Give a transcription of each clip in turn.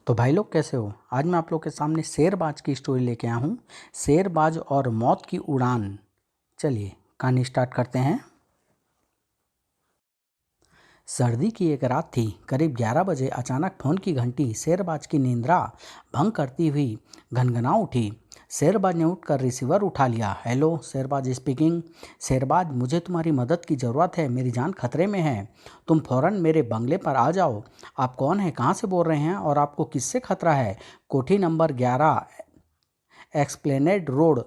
तो भाई लोग कैसे हो। आज मैं आप लोग के सामने शेरबाज की स्टोरी लेके आया हूँ। शेरबाज और मौत की उड़ान। चलिए कहानी स्टार्ट करते हैं। सर्दी की एक रात थी। करीब 11 बजे अचानक फ़ोन की घंटी शेरबाज की निंद्रा भंग करती हुई घनघना उठी। शेरबाज ने उठकर रिसीवर उठा लिया। Hello, Sherbaz speaking. शेरबाज, मुझे तुम्हारी मदद की ज़रूरत है। मेरी जान खतरे में है। तुम फौरन मेरे बंगले पर आ जाओ। आप कौन हैं, कहाँ से बोल रहे हैं और आपको किससे खतरा है? कोठी number 11, explained road.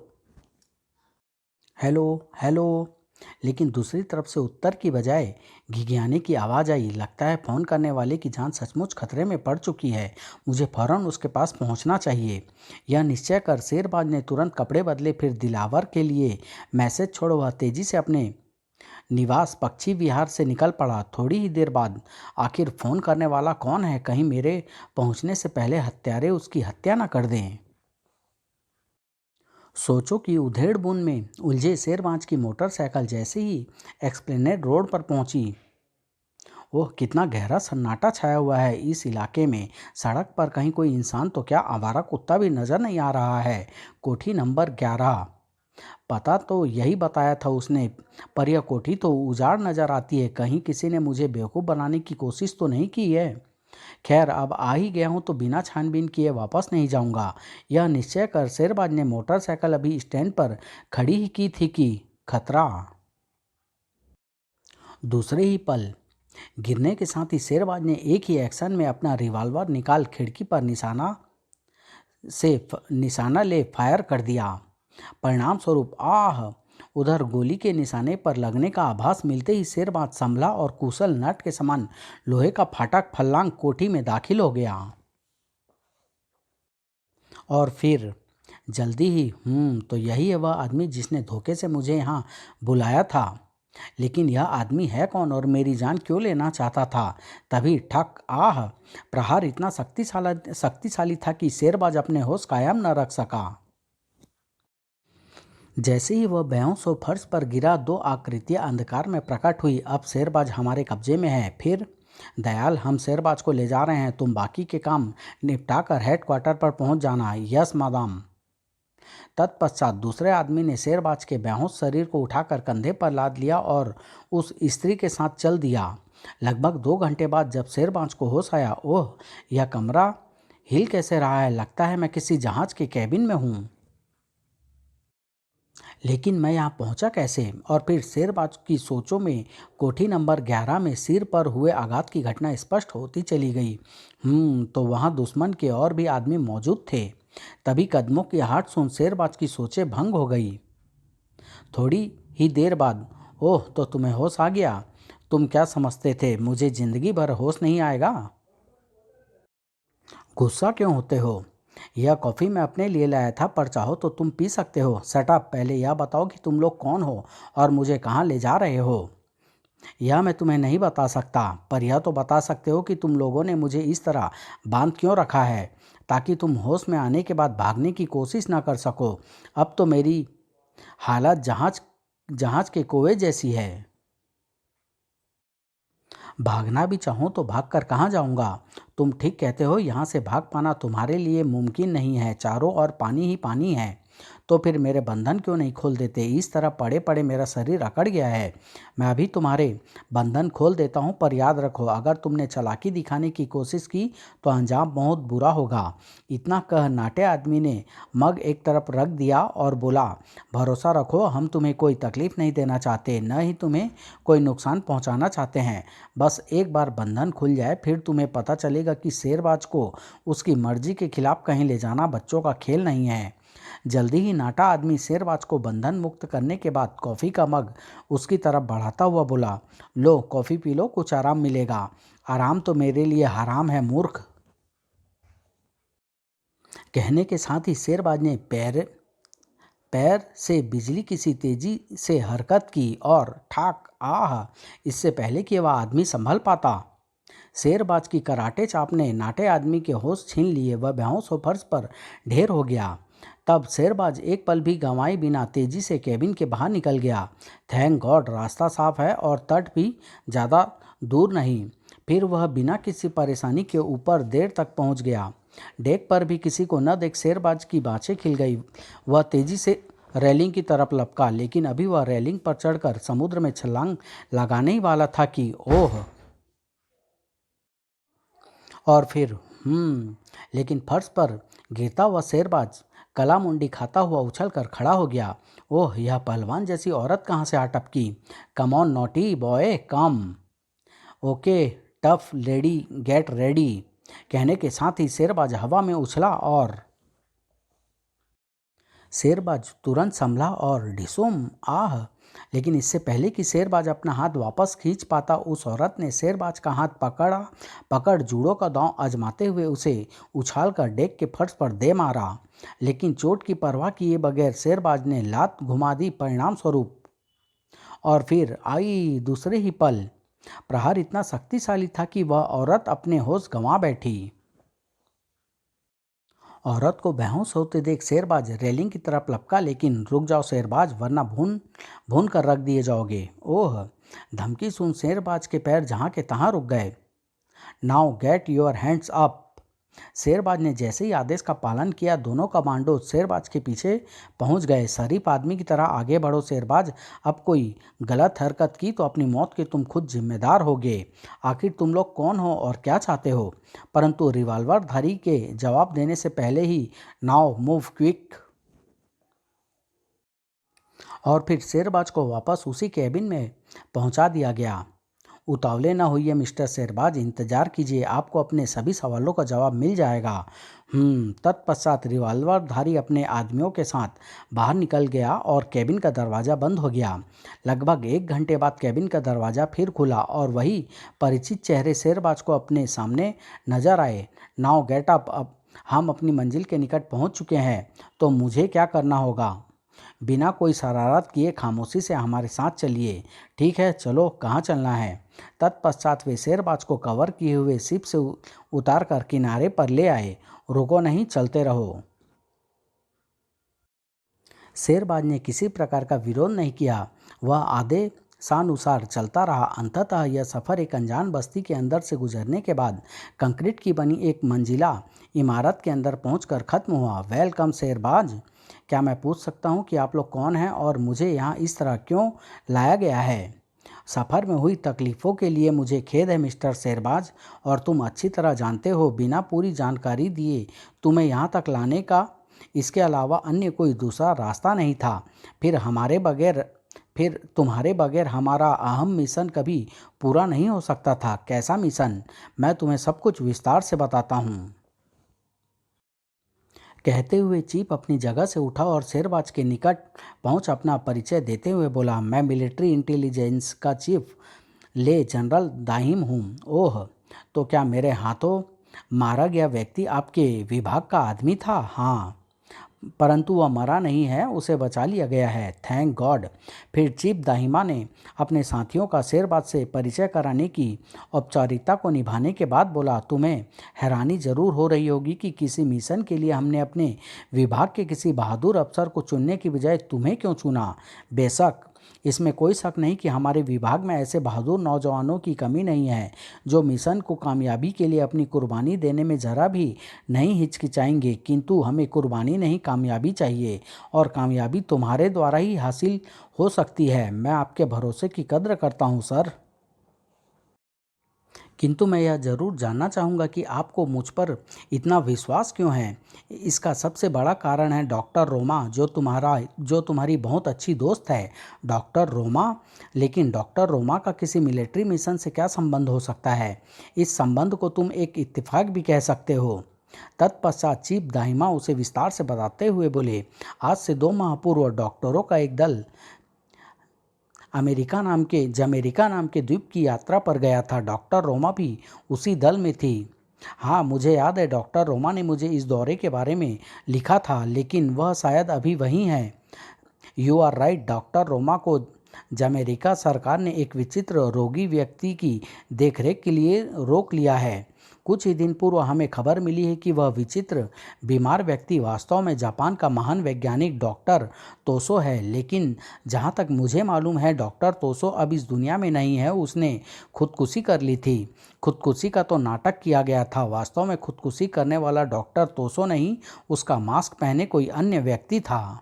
Hello hello. लेकिन दूसरी तरफ से उत्तर की बजाय घिघियाने की आवाज़ आई। लगता है फ़ोन करने वाले की जान सचमुच खतरे में पड़ चुकी है। मुझे फ़ौरन उसके पास पहुंचना चाहिए। यह निश्चय कर शेरबाज ने तुरंत कपड़े बदले, फिर दिलावर के लिए मैसेज छोड़ वह तेज़ी से अपने निवास पक्षी विहार से निकल पड़ा। थोड़ी ही देर बाद आखिर फ़ोन करने वाला कौन है? कहीं मेरे पहुंचने से पहले हत्यारे उसकी हत्या न कर दें। सोचो कि उधेड़ बुन में उलझे शेरबाज की मोटरसाइकिल जैसे ही एक्सप्लेनेड रोड पर पहुंची। ओह, कितना गहरा सन्नाटा छाया हुआ है इस इलाके में। सड़क पर कहीं कोई इंसान तो क्या, आवारा कुत्ता भी नजर नहीं आ रहा है। कोठी नंबर 11। पता तो यही बताया था उसने, पर यह कोठी तो उजाड़ नजर आती है। कहीं किसी ने मुझे बेवकूफ़ बनाने की कोशिश तो नहीं की है। खैर, अब आ ही गया हूँ तो बिना छानबीन किए वापस नहीं जाऊंगा। यह निश्चय कर शेरबाज ने मोटरसाइकिल अभी स्टैंड पर खड़ी ही की थी कि खतरा। दूसरे ही पल गिरने के साथ ही शेरबाज ने एक ही एक्शन में अपना रिवॉल्वर निकाल खिड़की पर निशाना ले फायर कर दिया। परिणाम स्वरूप आह, उधर गोली के निशाने पर लगने का आभास मिलते ही शेरबाज संभला और कुशल नट के समान लोहे का फाटक फल्लांग कोठी में दाखिल हो गया। और फिर जल्दी ही तो यही है वह आदमी जिसने धोखे से मुझे यहाँ बुलाया था। लेकिन यह आदमी है कौन और मेरी जान क्यों लेना चाहता था? तभी ठक, आह, प्रहार इतना शक्तिशाली था कि शेरबाज अपने होश कायम न रख सका। जैसे ही वह बेहोश हो फर्श पर गिरा, दो आकृतियां अंधकार में प्रकट हुई। अब शेरबाज हमारे कब्जे में है। फिर दयाल, हम शेरबाज को ले जा रहे हैं। तुम बाकी के काम निपटा कर हेडक्वार्टर पर पहुंच जाना। Yes madam. तत्पश्चात दूसरे आदमी ने शेरबाज के बेहोश शरीर को उठाकर कंधे पर लाद लिया और उस स्त्री के साथ चल दिया। लगभग 2 घंटे बाद जब शेरबाज को होश आया, ओह, यह कमरा हिल कैसे रहा है? लगता है मैं किसी जहाज के कैबिन में हूँ। लेकिन मैं यहाँ पहुँचा कैसे? और फिर शेरबाज की सोचों में कोठी नंबर 11 में सिर पर हुए आघात की घटना स्पष्ट होती चली गई। तो वहाँ दुश्मन के और भी आदमी मौजूद थे। तभी कदमों की आहट सुन शेरबाज की सोचें भंग हो गई। थोड़ी ही देर बाद, ओह, तो तुम्हें होश आ गया। तुम क्या समझते थे मुझे जिंदगी भर होश नहीं आएगा? गुस्सा क्यों होते हो? यह कॉफ़ी मैं अपने लिए लाया था, पर चाहो तो तुम पी सकते हो। Shut up. पहले यह बताओ कि तुम लोग कौन हो और मुझे कहाँ ले जा रहे हो। यह मैं तुम्हें नहीं बता सकता, पर यह तो बता सकते हो कि तुम लोगों ने मुझे इस तरह बांध क्यों रखा है, ताकि तुम होश में आने के बाद भागने की कोशिश ना कर सको। अब तो मेरी हालत जहाज जहाज के कोए जैसी है। भागना भी चाहूँ तो भागकर कहाँ जाऊँगा? तुम ठीक कहते हो, यहाँ से भाग पाना तुम्हारे लिए मुमकिन नहीं है। चारों ओर पानी ही पानी है। तो फिर मेरे बंधन क्यों नहीं खोल देते? इस तरह पड़े पड़े मेरा शरीर अकड़ गया है। मैं अभी तुम्हारे बंधन खोल देता हूँ, पर याद रखो, अगर तुमने चालाकी दिखाने की कोशिश की तो अंजाम बहुत बुरा होगा। इतना कह नाटे आदमी ने मग एक तरफ रख दिया और बोला, भरोसा रखो, हम तुम्हें कोई तकलीफ नहीं देना चाहते, न ही तुम्हें कोई नुकसान पहुंचाना चाहते हैं। बस एक बार बंधन खुल जाए, फिर तुम्हें पता चलेगा कि शेरबाज को उसकी मर्जी के खिलाफ कहीं ले जाना बच्चों का खेल नहीं है। जल्दी ही नाटा आदमी शेरबाज को बंधन मुक्त करने के बाद कॉफ़ी का मग उसकी तरफ बढ़ाता हुआ बोला, लो कॉफ़ी पी लो, कुछ आराम मिलेगा। आराम तो मेरे लिए हराम है, मूर्ख। कहने के साथ ही शेरबाज ने पैर पैर से बिजली की सी तेजी से हरकत की और ठाक, आह, इससे पहले कि वह आदमी संभल पाता, शेरबाज की कराटे चाप ने नाटे आदमी के होश छीन लिए। वह बेहोश हो फर्श पर ढेर हो गया। तब शेरबाज एक पल भी गंवाए बिना तेजी से केबिन के बाहर निकल गया। थैंक गॉड, रास्ता साफ है और तट भी ज़्यादा दूर नहीं। फिर वह बिना किसी परेशानी के ऊपर देर तक पहुंच गया। डेक पर भी किसी को न देख शेरबाज की बाँछें खिल गई। वह तेजी से रेलिंग की तरफ लपका, लेकिन अभी वह रेलिंग पर चढ़कर समुद्र में छलांग लगाने ही वाला था कि ओह! और फिर लेकिन फर्श पर गिरता हुआ शेरबाज कला मुंडी खाता हुआ उछलकर खड़ा हो गया। ओह! यह पहलवान जैसी औरत कहाँ से आ टपकी। Come on naughty boy come. Okay tough lady get ready. कहने के साथ ही शेरबाज हवा में उछला और शेरबाज तुरंत संभला और ढिसूम आह! लेकिन इससे पहले कि शेरबाज अपना हाथ वापस खींच पाता, उस औरत ने शेरबाज का हाथ पकड़ जूडो का दांव आजमाते हुए उसे उछालकर डेक के फर्श पर दे मारा। लेकिन चोट की परवाह किए बगैर शेरबाज ने लात घुमा दी परिणाम स्वरूप। और फिर आई दूसरे ही पल। प्रहार इतना शक्तिशाली था कि वह औरत अपने होश गंवा बैठी। औरत को बेहोश होते देख शेरबाज रेलिंग की तरफ लपका, लेकिन रुक जाओ शेरबाज, वरना भून भून कर रख दिए जाओगे। ओह! धमकी सुन शेरबाज के पैर जहाँ के तहाँ रुक गए। Now get your hands up. Sherbaz ने जैसे ही आदेश का पालन किया, दोनों कमांडो शेरबाज के पीछे पहुंच गए। शरीफ आदमी की तरह आगे बढ़ो शेरबाज, अब कोई गलत हरकत की तो अपनी मौत के तुम खुद जिम्मेदार होगे। आखिर तुम लोग कौन हो और क्या चाहते हो? परंतु रिवॉल्वर धारी के जवाब देने से पहले ही नाउ मूव क्विक। और फिर शेरबाज को वापस उसी कैबिन में पहुंचा दिया गया। उतावले न होइए मिस्टर शेरबाज, इंतजार कीजिए, आपको अपने सभी सवालों का जवाब मिल जाएगा। तत्पश्चात रिवॉल्वरधारी अपने आदमियों के साथ बाहर निकल गया और कैबिन का दरवाज़ा बंद हो गया। लगभग 1 घंटे बाद कैबिन का दरवाज़ा फिर खुला और वही परिचित चेहरे शेरबाज को अपने सामने नजर आए। Now get up. अब हम अपनी मंजिल के निकट पहुंच चुके हैं, तो मुझे क्या करना होगा? बिना कोई शरारत किए खामोशी से हमारे साथ चलिए। ठीक है, चलो, कहाँ चलना है? तत्पश्चात वे शेरबाज को कवर किए हुए शिप से उतार कर किनारे पर ले आए। रुको नहीं, चलते रहो। शेरबाज ने किसी प्रकार का विरोध नहीं किया। वह आदेशानुसार चलता रहा। अंततः यह सफ़र एक अनजान बस्ती के अंदर से गुजरने के बाद कंक्रीट की बनी एक मंजिला इमारत के अंदर पहुंचकर खत्म हुआ। वेलकम शेरबाज, क्या मैं पूछ सकता हूं कि आप लोग कौन हैं और मुझे यहाँ इस तरह क्यों लाया गया है? सफ़र में हुई तकलीफ़ों के लिए मुझे खेद है मिस्टर शेरबाज, और तुम अच्छी तरह जानते हो बिना पूरी जानकारी दिए तुम्हें यहाँ तक लाने का इसके अलावा अन्य कोई दूसरा रास्ता नहीं था। फिर तुम्हारे बगैर हमारा अहम मिशन कभी पूरा नहीं हो सकता था। कैसा मिशन? मैं तुम्हें सब कुछ विस्तार से बताता हूँ। कहते हुए चीफ अपनी जगह से उठा और शेरबाज के निकट पहुंच अपना परिचय देते हुए बोला, मैं मिलिट्री इंटेलिजेंस का चीफ ले जनरल दाहिम हूँ। ओह, तो क्या मेरे हाथों मारा गया व्यक्ति आपके विभाग का आदमी था? हाँ, परंतु वह मरा नहीं है, उसे बचा लिया गया है, थैंक गॉड। फिर चीफ दाहिमा ने अपने साथियों का शेरबाज से परिचय कराने की औपचारिकता को निभाने के बाद बोला, तुम्हें हैरानी जरूर हो रही होगी कि किसी मिशन के लिए हमने अपने विभाग के किसी बहादुर अफसर को चुनने की बजाय तुम्हें क्यों चुना। बेशक इसमें कोई शक नहीं कि हमारे विभाग में ऐसे बहादुर नौजवानों की कमी नहीं है जो मिशन को कामयाबी के लिए अपनी कुर्बानी देने में ज़रा भी नहीं हिचकिचाएंगे। किंतु हमें कुर्बानी नहीं, कामयाबी चाहिए, और कामयाबी तुम्हारे द्वारा ही हासिल हो सकती है। मैं आपके भरोसे की कद्र करता हूँ सर, किंतु मैं यह ज़रूर जानना चाहूँगा कि आपको मुझ पर इतना विश्वास क्यों है। इसका सबसे बड़ा कारण है डॉक्टर रोमा, जो तुम्हारी बहुत अच्छी दोस्त है। डॉक्टर रोमा? लेकिन डॉक्टर रोमा का किसी मिलिट्री मिशन से क्या संबंध हो सकता है? इस संबंध को तुम एक इत्तेफाक भी कह सकते हो। तत्पश्चात चीफ दाहिमा उसे विस्तार से बताते हुए बोले, आज से 2 माह पूर्व डॉक्टरों का एक दल जमेरिका नाम के द्वीप की यात्रा पर गया था। डॉक्टर रोमा भी उसी दल में थी। हाँ, मुझे याद है, डॉक्टर रोमा ने मुझे इस दौरे के बारे में लिखा था, लेकिन वह शायद अभी वहीं है। You are right. Doctor Roma को जमेरिका सरकार ने एक विचित्र रोगी व्यक्ति की देखरेख के लिए रोक लिया है। कुछ ही दिन पूर्व हमें खबर मिली है कि वह विचित्र बीमार व्यक्ति वास्तव में जापान का महान वैज्ञानिक डॉक्टर तोसो है। लेकिन जहाँ तक मुझे मालूम है डॉक्टर तोसो अब इस दुनिया में नहीं है। उसने खुदकुशी कर ली थी। खुदकुशी का तो नाटक किया गया था, वास्तव में खुदकुशी करने वाला डॉक्टर तोसो नहीं, उसका मास्क पहने कोई अन्य व्यक्ति था।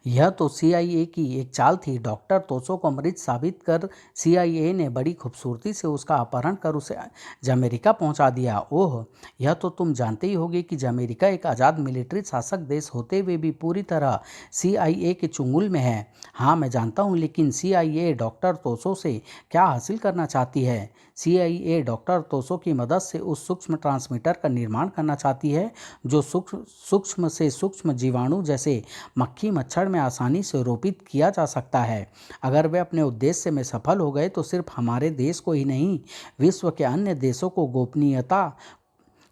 यह तो सीआईए की एक चाल थी। डॉक्टर तोसो को मृत साबित कर सीआईए ने बड़ी खूबसूरती से उसका अपहरण कर उसे जमैरिका पहुंचा दिया। ओह, यह तो तुम जानते ही होगे कि जमैरिका एक आज़ाद मिलिट्री शासक देश होते हुए भी पूरी तरह सीआईए के चुंगल में है। हाँ, मैं जानता हूँ, लेकिन सीआईए डॉक्टर तोसो से क्या हासिल करना चाहती है? सीआईए डॉक्टर तोसो की मदद से उस सूक्ष्म ट्रांसमीटर का निर्माण करना चाहती है जो सूक्ष्म से सूक्ष्म जीवाणु जैसे मक्खी मच्छर में आसानी से रोपित किया जा सकता है। अगर वे अपने उद्देश्य में सफल हो गए तो सिर्फ हमारे देश को ही नहीं, विश्व के अन्य देशों को गोपनीयता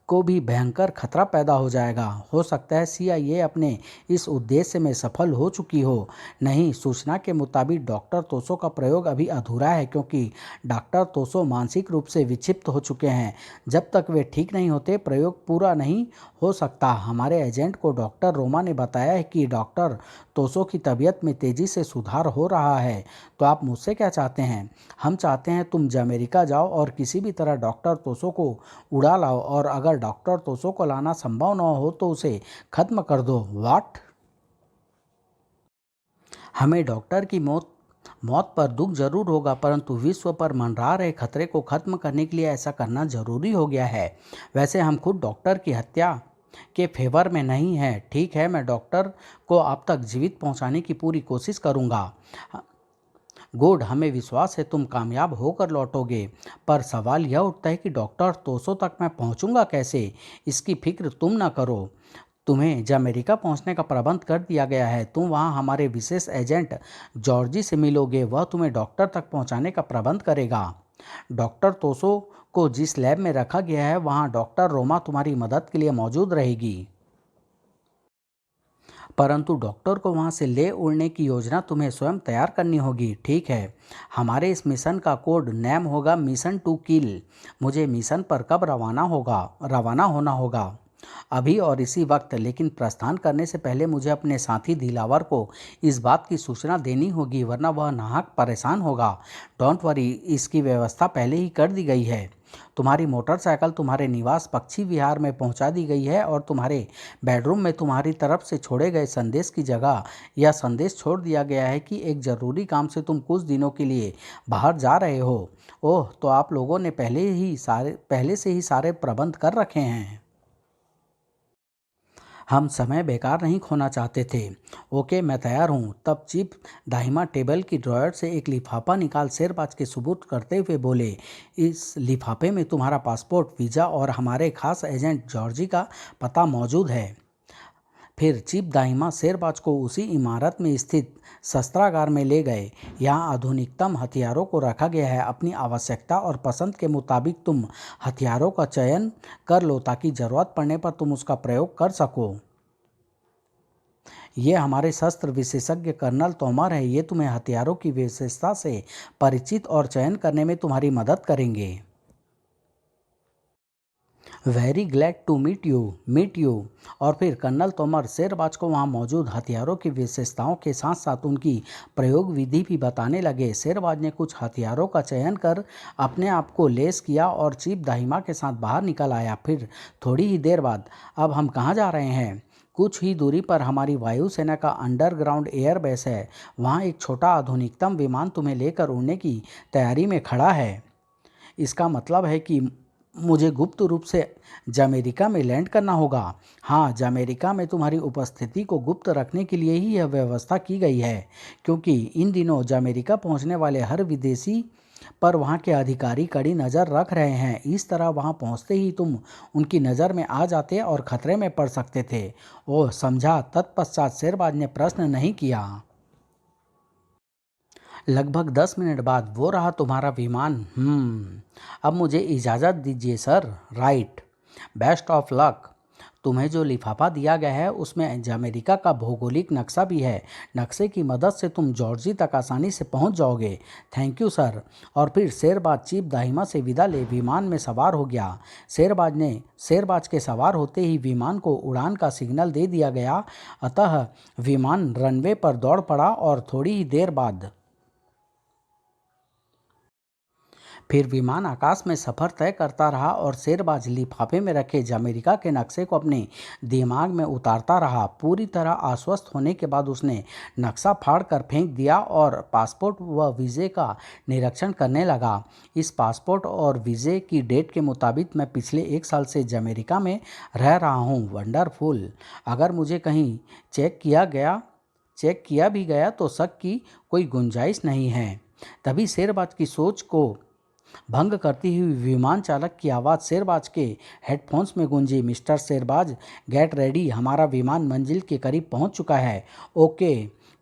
को भी भयंकर खतरा पैदा हो जाएगा। हो सकता है सीआईए अपने इस उद्देश्य में सफल हो चुकी हो। नहीं, सूचना के मुताबिक डॉक्टर तोसो का प्रयोग अभी अधूरा है क्योंकि डॉक्टर तोसो मानसिक रूप से विक्षिप्त हो चुके हैं। जब तक वे ठीक नहीं होते प्रयोग पूरा नहीं हो सकता। हमारे एजेंट को डॉक्टर रोमा ने बताया है कि डॉक्टर तोसो की तबीयत में तेज़ी से सुधार हो रहा है। तो आप मुझसे क्या चाहते हैं? हम चाहते हैं तुम अमेरिका जाओ और किसी भी तरह डॉक्टर तोसो को उड़ा लाओ, और अगर डॉक्टर तोसो को लाना संभव न हो तो उसे खत्म कर दो। व्हाट? हमें डॉक्टर की मौत मौत पर दुख जरूर होगा, परंतु विश्व पर मंडरा रहे खतरे को खत्म करने के लिए ऐसा करना जरूरी हो गया है। वैसे हम खुद डॉक्टर की हत्या के फेवर में नहीं हैं। ठीक है, मैं डॉक्टर को आप तक जीवित पहुंचाने की पूरी कोशिश करूंगा। गुड, हमें विश्वास है तुम कामयाब होकर लौटोगे। पर सवाल यह उठता है कि डॉक्टर तोसो तक मैं पहुंचूंगा कैसे? इसकी फिक्र तुम ना करो। तुम्हें अमेरिका पहुंचने का प्रबंध कर दिया गया है। तुम वहां हमारे विशेष एजेंट जॉर्जी से मिलोगे। वह तुम्हें डॉक्टर तक पहुंचाने का प्रबंध करेगा। डॉक्टर तोसो को जिस लैब में रखा गया है वहां डॉक्टर रोमा तुम्हारी मदद के लिए मौजूद रहेगी। परंतु डॉक्टर को वहां से ले उड़ने की योजना तुम्हें स्वयं तैयार करनी होगी। ठीक है, हमारे इस मिशन का कोड नेम होगा मिशन टू किल। मुझे मिशन पर कब रवाना होना होगा? अभी और इसी वक्त। लेकिन प्रस्थान करने से पहले मुझे अपने साथी दिलावर को इस बात की सूचना देनी होगी, वरना वह नाहक परेशान होगा। डोंट वरी, इसकी व्यवस्था पहले ही कर दी गई है। तुम्हारी मोटरसाइकिल तुम्हारे निवास पक्षी विहार में पहुंचा दी गई है और तुम्हारे बेडरूम में तुम्हारी तरफ से छोड़े गए संदेश की जगह यह संदेश छोड़ दिया गया है कि एक ज़रूरी काम से तुम कुछ दिनों के लिए बाहर जा रहे हो। ओह, तो आप लोगों ने पहले से ही सारे प्रबंध कर रखे हैं। हम समय बेकार नहीं खोना चाहते थे। ओके, मैं तैयार हूँ। तब चीफ दाहिमा टेबल की ड्रॉयर से एक लिफाफा निकाल शेरबाज के सबूत करते हुए बोले, इस लिफाफे में तुम्हारा पासपोर्ट, वीज़ा और हमारे खास एजेंट जॉर्जी का पता मौजूद है। फिर चीफ दाहिमा शेरबाज को उसी इमारत में स्थित शस्त्रागार में ले गए। यहाँ आधुनिकतम हथियारों को रखा गया है। अपनी आवश्यकता और पसंद के मुताबिक तुम हथियारों का चयन कर लो ताकि ज़रूरत पड़ने पर तुम उसका प्रयोग कर सको। ये हमारे शस्त्र विशेषज्ञ कर्नल तोमर है। ये तुम्हें हथियारों की विशेषता से परिचित और चयन करने में तुम्हारी मदद करेंगे। Very glad to meet you. और फिर कर्नल तोमर शेरबाज को वहाँ मौजूद हथियारों की विशेषताओं के साथ साथ उनकी प्रयोग विधि भी बताने लगे। शेरबाज ने कुछ हथियारों का चयन कर अपने आप को लेस किया और चीफ दाहिमा के साथ बाहर निकल आया। फिर थोड़ी ही देर बाद, अब हम कहाँ जा रहे हैं? कुछ ही दूरी पर हमारी वायुसेना का अंडरग्राउंड एयरबेस है। वहाँ एक छोटा आधुनिकतम विमान तुम्हें लेकर उड़ने की तैयारी में खड़ा है। इसका मतलब है कि मुझे गुप्त रूप से अमेरिका में लैंड करना होगा। हाँ, अमेरिका में तुम्हारी उपस्थिति को गुप्त रखने के लिए ही यह व्यवस्था की गई है, क्योंकि इन दिनों अमेरिका पहुंचने वाले हर विदेशी पर वहां के अधिकारी कड़ी नज़र रख रहे हैं। इस तरह वहां पहुंचते ही तुम उनकी नज़र में आ जाते और खतरे में पड़ सकते थे। ओह, समझा। तत्पश्चात शेरबाज ने प्रश्न नहीं किया। लगभग 10 मिनट बाद, वो रहा तुम्हारा विमान। अब मुझे इजाज़त दीजिए sir. Right, best of luck. तुम्हें जो लिफाफा दिया गया है उसमें अमेरिका का भौगोलिक नक्शा भी है। नक्शे की मदद से तुम जॉर्जी तक आसानी से पहुंच जाओगे। Thank you sir. और फिर शेरबाज चीफ दाहिमा से विदा ले विमान में सवार हो गया। शेरबाज के सवार होते ही विमान को उड़ान का सिग्नल दे दिया गया। अतः विमान रनवे पर दौड़ पड़ा और थोड़ी ही देर बाद फिर विमान आकाश में सफ़र तय करता रहा और शेरबाज लिफाफे में रखे अमेरिका के नक्शे को अपने दिमाग में उतारता रहा। पूरी तरह आश्वस्त होने के बाद उसने नक्शा फाड़ कर फेंक दिया और पासपोर्ट व वीज़े का निरीक्षण करने लगा। इस पासपोर्ट और वीज़े की डेट के मुताबिक मैं पिछले 1 साल से अमेरिका में रह रहा हूँ। वंडरफुल। अगर मुझे कहीं चेक किया भी गया तो शक की कोई गुंजाइश नहीं है। तभी शेरबाज की सोच को भंग करती हुई विमान चालक की आवाज़ शेरबाज के हेडफोन्स में गूंजी। मिस्टर शेरबाज, गेट रेडी, हमारा विमान मंजिल के करीब पहुंच चुका है। ओके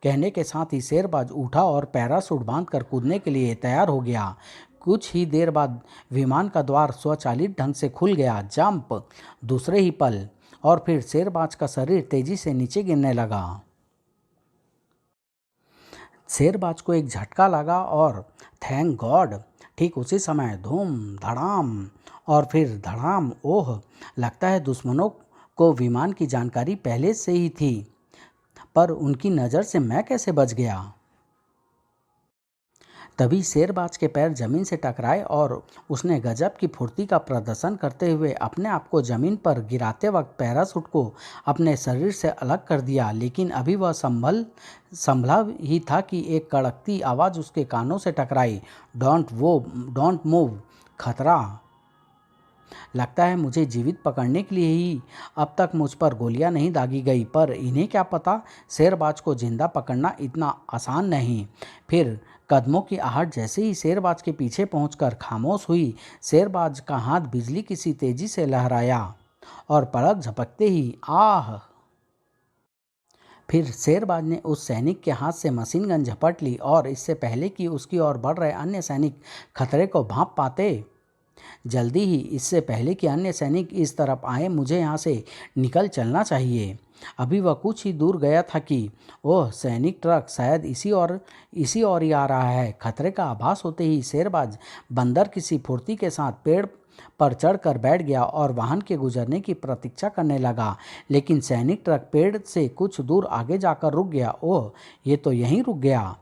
कहने के साथ ही शेरबाज उठा और पैराशूट बांधकर कूदने के लिए तैयार हो गया। कुछ ही देर बाद विमान का द्वार स्वचालित ढंग से खुल गया। जंप। दूसरे ही पल और फिर शेरबाज का शरीर तेजी से नीचे गिरने लगा। शेरबाज को एक झटका लगा और थैंक गॉड ठीक उसी समय धूम धड़ाम और फिर धड़ाम। ओह, लगता है दुश्मनों को विमान की जानकारी पहले से ही थी, पर उनकी नज़र से मैं कैसे बच गया। तभी शेरबाज के पैर जमीन से टकराए और उसने गजब की फुर्ती का प्रदर्शन करते हुए अपने आप को जमीन पर गिराते वक्त पैराशूट को अपने शरीर से अलग कर दिया। लेकिन अभी वह संभला ही था कि एक कड़कती आवाज़ उसके कानों से टकराई। डोंट मूव, खतरा। लगता है मुझे जीवित पकड़ने के लिए ही अब तक मुझ पर गोलियां नहीं दागी गई, पर इन्हें क्या पता शेरबाज को जिंदा पकड़ना इतना आसान नहीं। फिर कदमों की आहट जैसे ही शेरबाज के पीछे पहुंचकर खामोश हुई। शेरबाज का हाथ बिजली की सी तेजी से लहराया और पलक झपकते ही आह। फिर शेरबाज ने उस सैनिक के हाथ से मशीन गन झपट ली और इससे पहले कि उसकी ओर बढ़ रहे अन्य सैनिक खतरे को भांप पाते, जल्दी ही, इससे पहले कि अन्य सैनिक इस तरफ आए, मुझे यहाँ से निकल चलना चाहिए। अभी वह कुछ ही दूर गया था कि ओह, सैनिक ट्रक शायद इसी ओर ही आ रहा है। खतरे का आभास होते ही शेरबाज बंदर की सी फुर्ती के साथ पेड़ पर चढ़कर बैठ गया और वाहन के गुजरने की प्रतीक्षा करने लगा। लेकिन सैनिक ट्रक पेड़ से कुछ दूर आगे जाकर रुक गया। ओह, ये तो यहीं रुक गया।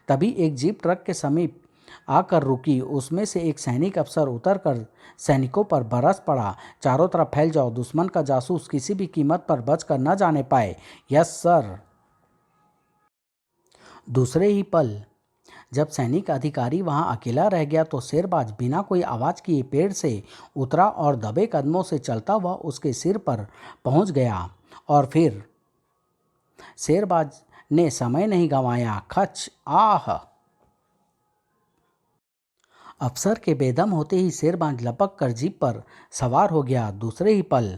तभी एक जीप ट्रक के समीप आकर रुकी। उसमें से एक सैनिक अफसर उतरकर सैनिकों पर बरस पड़ा। चारों तरफ फैल जाओ, दुश्मन का जासूस किसी भी कीमत पर बचकर न जाने पाए। Yes sir. दूसरे ही पल जब सैनिक अधिकारी वहां अकेला रह गया तो शेरबाज बिना कोई आवाज किए पेड़ से उतरा और दबे कदमों से चलता हुआ उसके सिर पर पहुंच गया। और फिर शेरबाज ने समय नहीं गंवाया। खच, आह। अफसर के बेदम होते ही शेरबाज लपक कर जीप पर सवार हो गया। दूसरे ही पल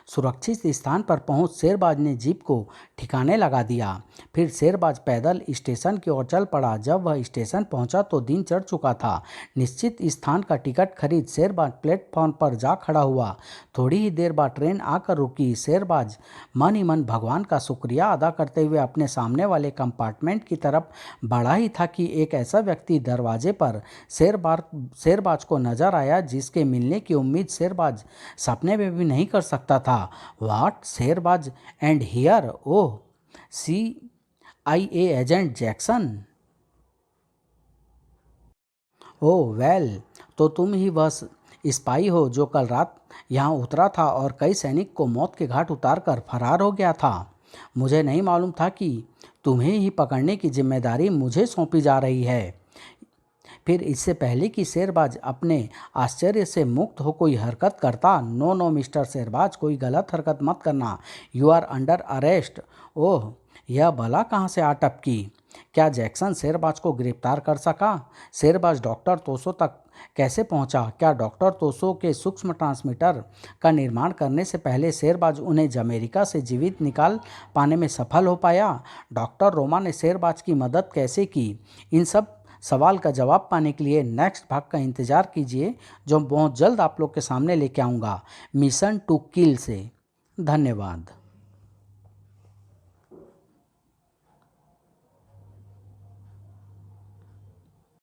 सुरक्षित स्थान पर पहुंच शेरबाज ने जीप को ठिकाने लगा दिया। फिर शेरबाज पैदल स्टेशन की ओर चल पड़ा। जब वह स्टेशन पहुंचा तो दिन चढ़ चुका था। निश्चित स्थान का टिकट खरीद शेरबाज प्लेटफॉर्म पर जा खड़ा हुआ। थोड़ी ही देर बाद ट्रेन आकर रुकी। शेरबाज मन ही मन भगवान का शुक्रिया अदा करते हुए अपने सामने वाले कंपार्टमेंट की तरफ बढ़ा ही था कि एक ऐसा व्यक्ति दरवाजे पर शेरबाज को नजर आया जिसके मिलने की उम्मीद शेरबाज सपने में भी नहीं कर सकता था। What, Sherbaz and here, oh, CIA agent Jackson. Oh well, तो तुम ही वह स्पाई हो जो कल रात यहाँ उतरा था और कई सैनिक को मौत के घाट उतार कर फरार हो गया था। मुझे नहीं मालूम था कि तुम्हें ही पकड़ने की जिम्मेदारी मुझे सौंपी जा रही है। फिर इससे पहले कि शेरबाज अपने आश्चर्य से मुक्त हो कोई हरकत करता, नो नो मिस्टर शेरबाज, कोई गलत हरकत मत करना। You are under arrest. Oh, यह भला कहाँ से आ टपकी? क्या जैक्सन शेरबाज को गिरफ्तार कर सका? शेरबाज डॉक्टर तोसो तक कैसे पहुंचा? क्या डॉक्टर तोसो के सूक्ष्म ट्रांसमीटर का निर्माण करने से पहले शेरबाज उन्हें अमेरिका से जीवित निकाल पाने में सफल हो पाया? डॉक्टर रोमा ने शेरबाज की मदद कैसे की? इन सब सवाल का जवाब पाने के लिए नेक्स्ट भाग का इंतज़ार कीजिए, जो बहुत जल्द आप लोग के सामने लेके आऊँगा मिशन टू किल से। धन्यवाद।